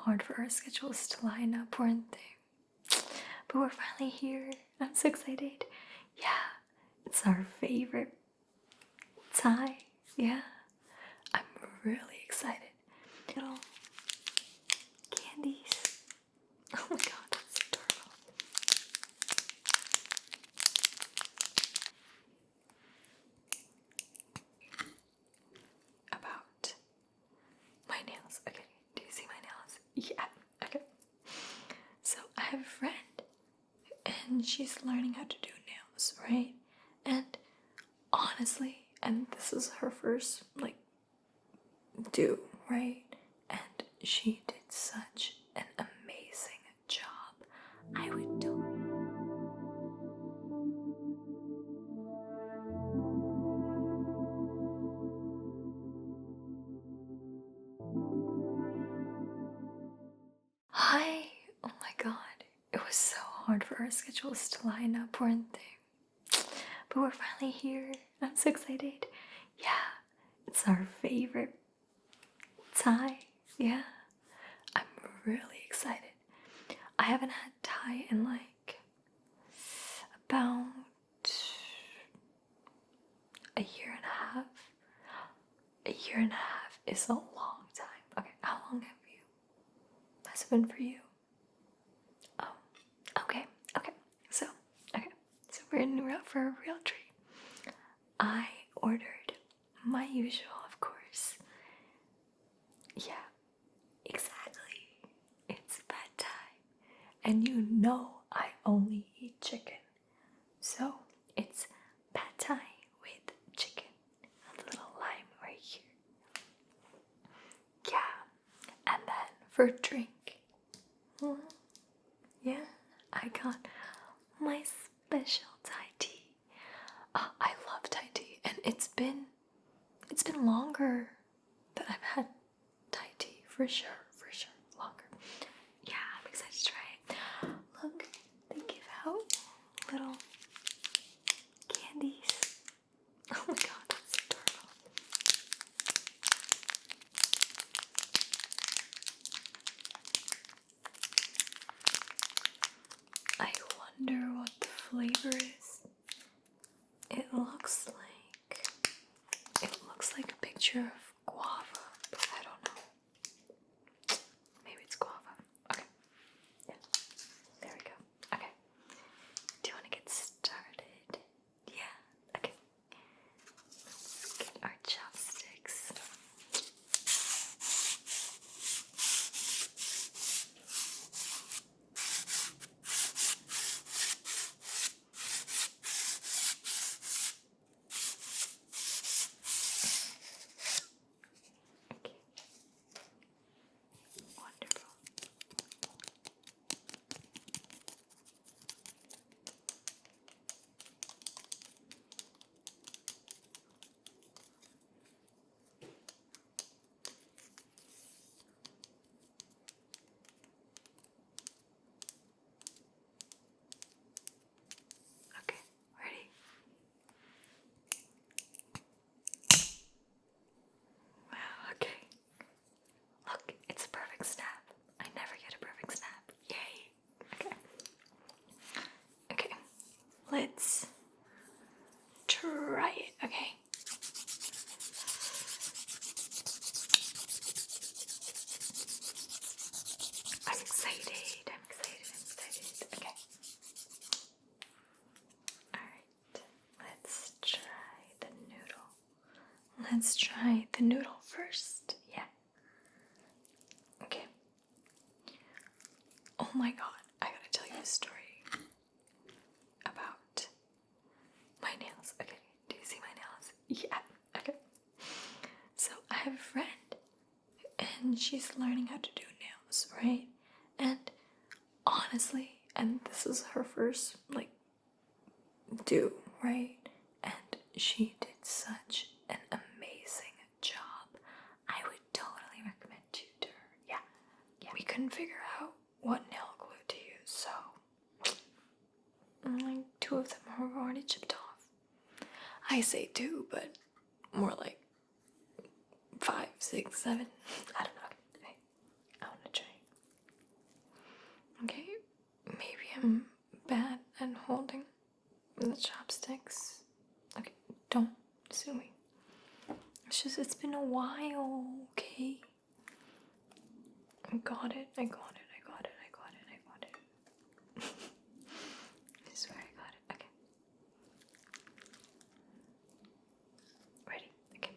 hard for our schedules to line up, weren't they? But we're finally here. I'm so excited. Yeah, it's our favorite time. Yeah, I'm really excited. Little candies. Oh my god, that's adorable. About my nails. Okay, do you see my nails? Yeah, okay. So I have a friend and she's learning how to do nails, right? And honestly, and this is her first, do, right? And she did such an amazing job. I would do. Hi! Oh my god. It was so hard for our schedules to line up, weren't they? But we're finally here. I'm so excited. Yeah, it's our favorite Thai. Yeah, I'm really excited. I haven't had Thai in about a year and a half. A year and a half is a long time. Okay, how long has it been for you? Oh, okay. So we're en route for a real treat. I ordered my usual, of course. Yeah, exactly. It's pad thai. And you know I only eat chicken. So it's pad thai with chicken. A little lime right here. Yeah. And then for drink. Yeah, I got my special Thai tea. I love Thai tea, and it's been longer that I've had Thai tea for sure, longer. Yeah, I'm excited to try it. Look, they give out little candies. Oh my god, that's adorable. I wonder what the flavor is. It looks like a picture of guava, but I don't know. Maybe it's guava. Okay. Yeah. There we go. Okay. Do you want to get started? Yeah. Okay. Let's get our chopsticks. Okay. Wonderful. Okay, ready? Wow, okay. Look, it's a perfect snap. I never get a perfect snap. Yay. Okay. Okay. Let's try it, okay? I'm excited. Okay. Alright. Let's try the noodle. Let's try the noodle first. Yeah. Okay. Oh my god, I gotta tell you a story about my nails. Okay, do you see my nails? Yeah, okay. So I have a friend and she's learning how to do nails, right? And honestly, and this is her first, do, right? And she did such an amazing job. I would totally recommend you to her. Yeah. We couldn't figure out what nail glue to use, so two of them are already chipped off. I say two, but more like 5, 6, 7. I don't know. Okay, I want to try. am bad at holding the chopsticks. Okay, don't sue me. It's just, it's been a while, okay? I got it. I swear I got it. Okay. Ready? Okay.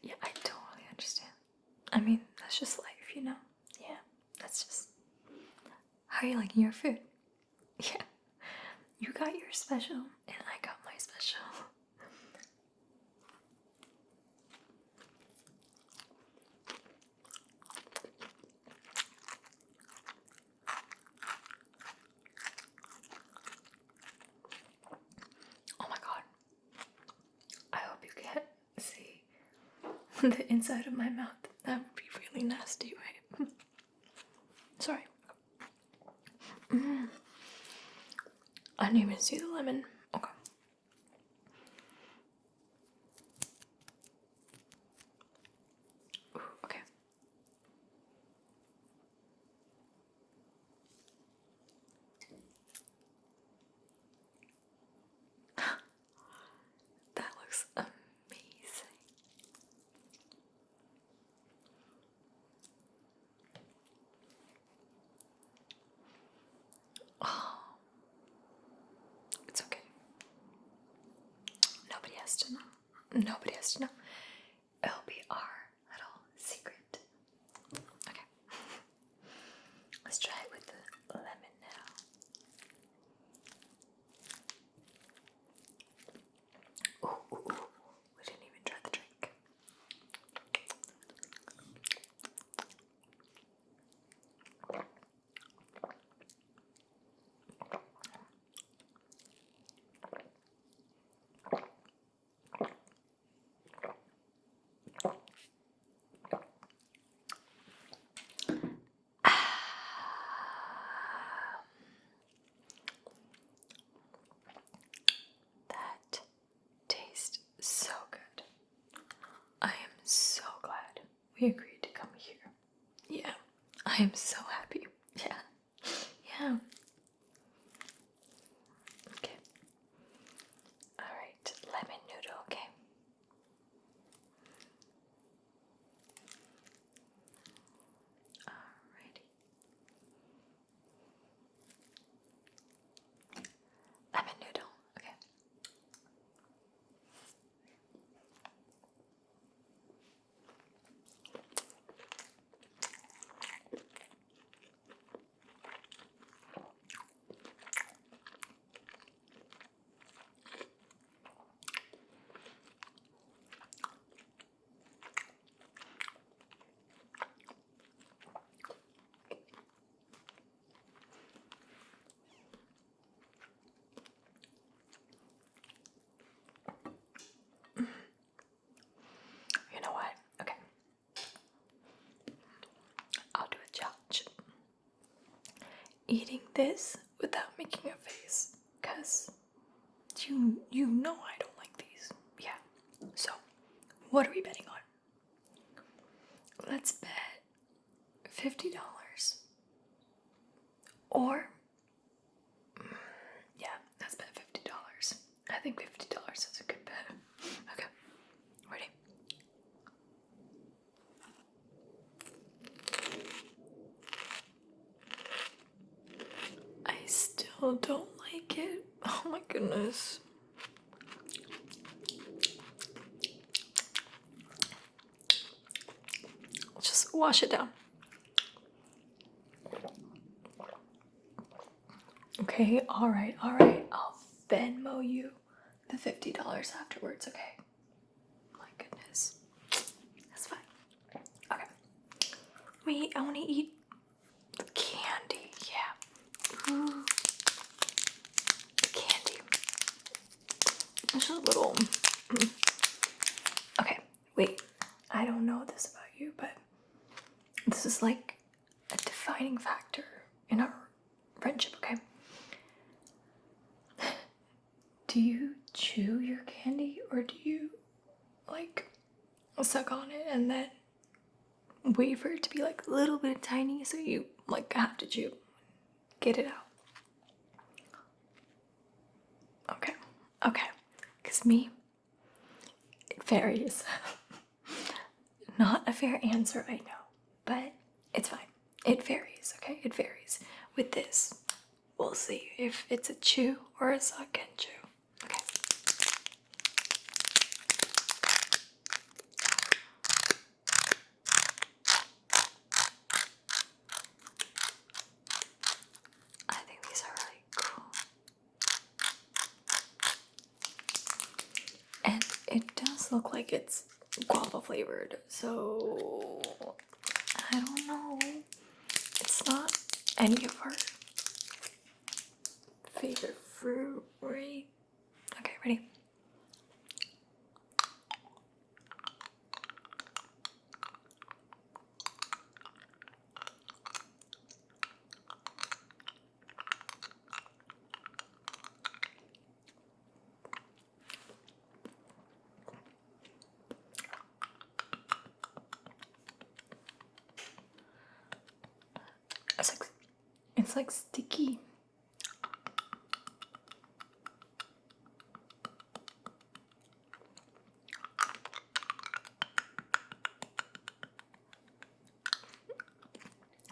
Yeah, I totally understand. I mean, that's just life, you know? Yeah, that's just... How are you liking your food? Yeah. You got your special, and I got my special. Oh my god. I hope you can't see the inside of my mouth. That would be really nasty, right? Sorry. I didn't even see the lemon. Okay. Ooh, okay. That looks amazing. Oh, it's okay. Nobody has to know. Nobody has to know. It'll be our little secret. Okay. Let's try it with the lemon now. Ooh, ooh, ooh. We didn't even try the drink. That tastes so good. I am so glad we agreed to come here. Yeah, I am so happy. Yeah. Yeah. Okay. Alright, lemon noodle, okay? Alrighty. Lemon noodle, okay. You know what? Okay. I'll do a challenge. Eating this without making a face. Because you know I don't like these. Yeah. So, what are we betting on? Let's bet $50. Or, yeah, let's bet $50. I think $50 is a good bet. Okay. Ready? I still don't like it. Oh my goodness. Just wash it down. Okay, alright. I'll Venmo you the $50 afterwards, okay? My goodness. That's fine. Okay. Wait, I want to eat the candy. Yeah. Ooh. The candy. just a little. Okay, wait. I don't know this about you, but this is like a defining factor in our friendship, okay? Do you chew your candy or do you like suck on it and then wait for it to be like a little bit tiny so you like have to chew? Get it out. Okay, okay. Because me, it varies. Not a fair answer, I know, but it's fine. It varies, okay? It varies. With this, we'll see if it's a chew or a suck and chew. Okay. I think these are really cool. And it does look like it's guava flavored, so I don't know. It's not any of our favorite fruit, right? Okay, ready? It's like sticky.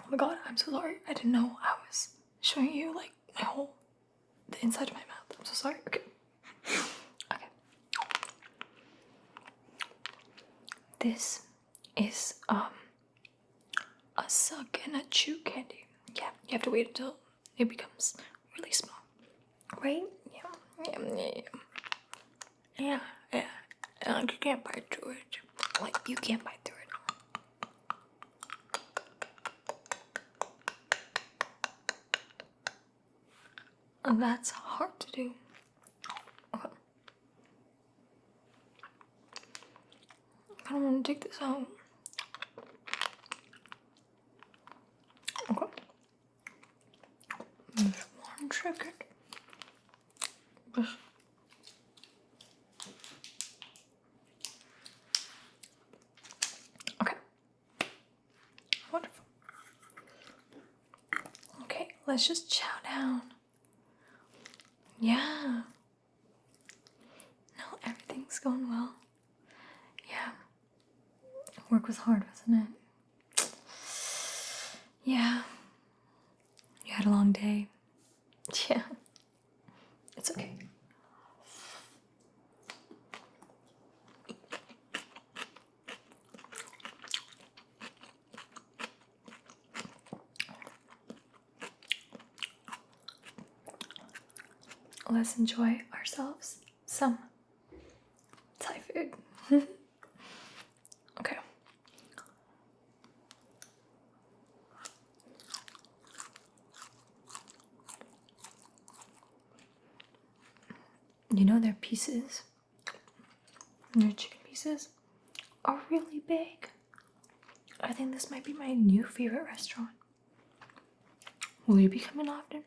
Oh my god, I'm so sorry. I didn't know I was showing you like the inside of my mouth. I'm so sorry. Okay. Okay. This is a suck and a chew candy. Yeah, you have to wait until it becomes really small. Right? Yeah. Like you can't bite through it. Like you can't bite through it. And that's hard to do. Okay. I don't want to take this out. Okay. Just 1 second. Just okay. Wonderful. Okay, let's just chow down. Yeah. No, everything's going well. Yeah. Work was hard, wasn't it? Yeah. You had a long day. Yeah. It's okay. Let's enjoy ourselves some Thai food. Okay. You know their pieces, their chicken pieces, are really big. I think this might be my new favorite restaurant. Will you be coming often?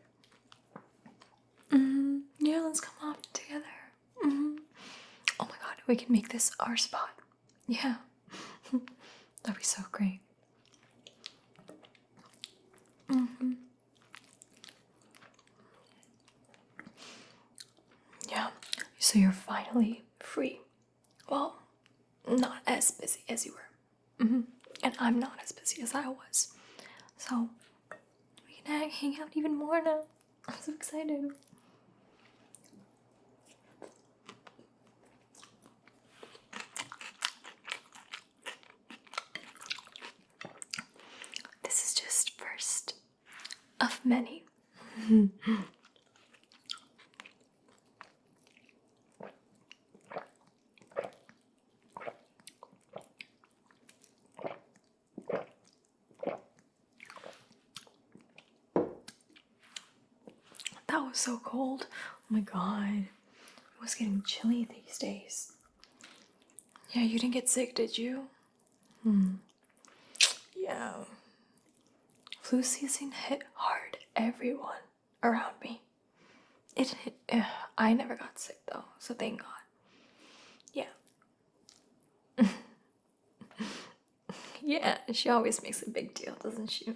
Yeah, let's come often together. Oh my god, we can make this our spot. Yeah. That'd be so great. Yeah. So you're finally free. Well, not as busy as you were. And I'm not as busy as I was. So we can hang out even more now. I'm so excited. This is just first of many. That was so cold. Oh my god. was getting chilly these days. Yeah, you didn't get sick, did you? Yeah. Flu season hit hard everyone around me. It hit, I never got sick though, so thank God. Yeah. Yeah, she always makes a big deal, doesn't she?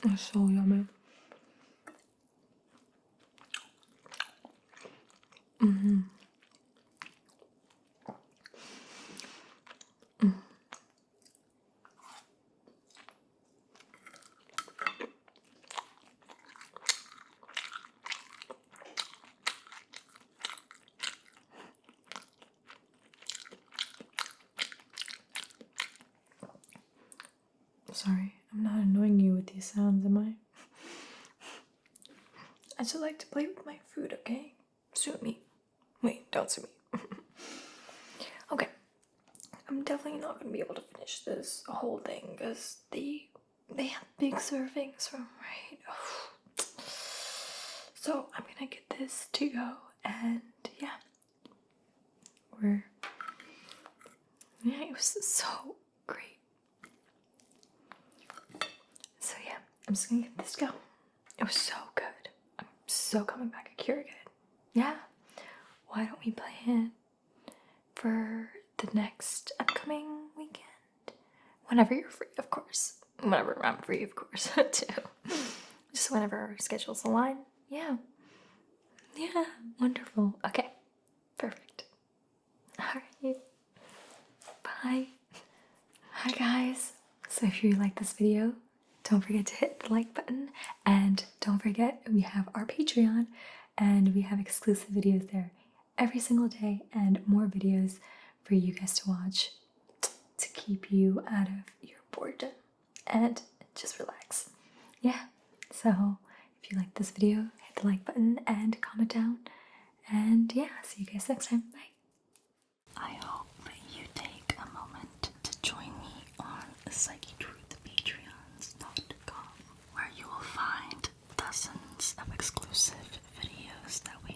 It's so yummy. Sorry, I'm not annoying you with these sounds, am I? I just like to play with my food, okay? Sue me. Wait, don't sue me. Okay, I'm definitely not gonna be able to finish this whole thing because they have big servings, right? So I'm gonna get this to go, and yeah, it was so great. So yeah, I'm just gonna get this to go. It was so good. I'm so coming back a cure again. Yeah. Why don't we plan for the next upcoming weekend? Whenever you're free, of course. Whenever I'm free, of course, too. Just whenever our schedules align. Yeah. Yeah. Wonderful. Okay. Perfect. Alright. Bye. Hi, guys. So if you like this video, don't forget to hit the like button, and don't forget we have our Patreon, and we have exclusive videos there every single day and more videos for you guys to watch to keep you out of your boredom and just relax. Yeah, so if you like this video, hit the like button and comment down, and yeah, see you guys next time. Bye. I hope you take a moment to join me on Psychetruthpatreons.com, where you will find dozens of exclusive videos that we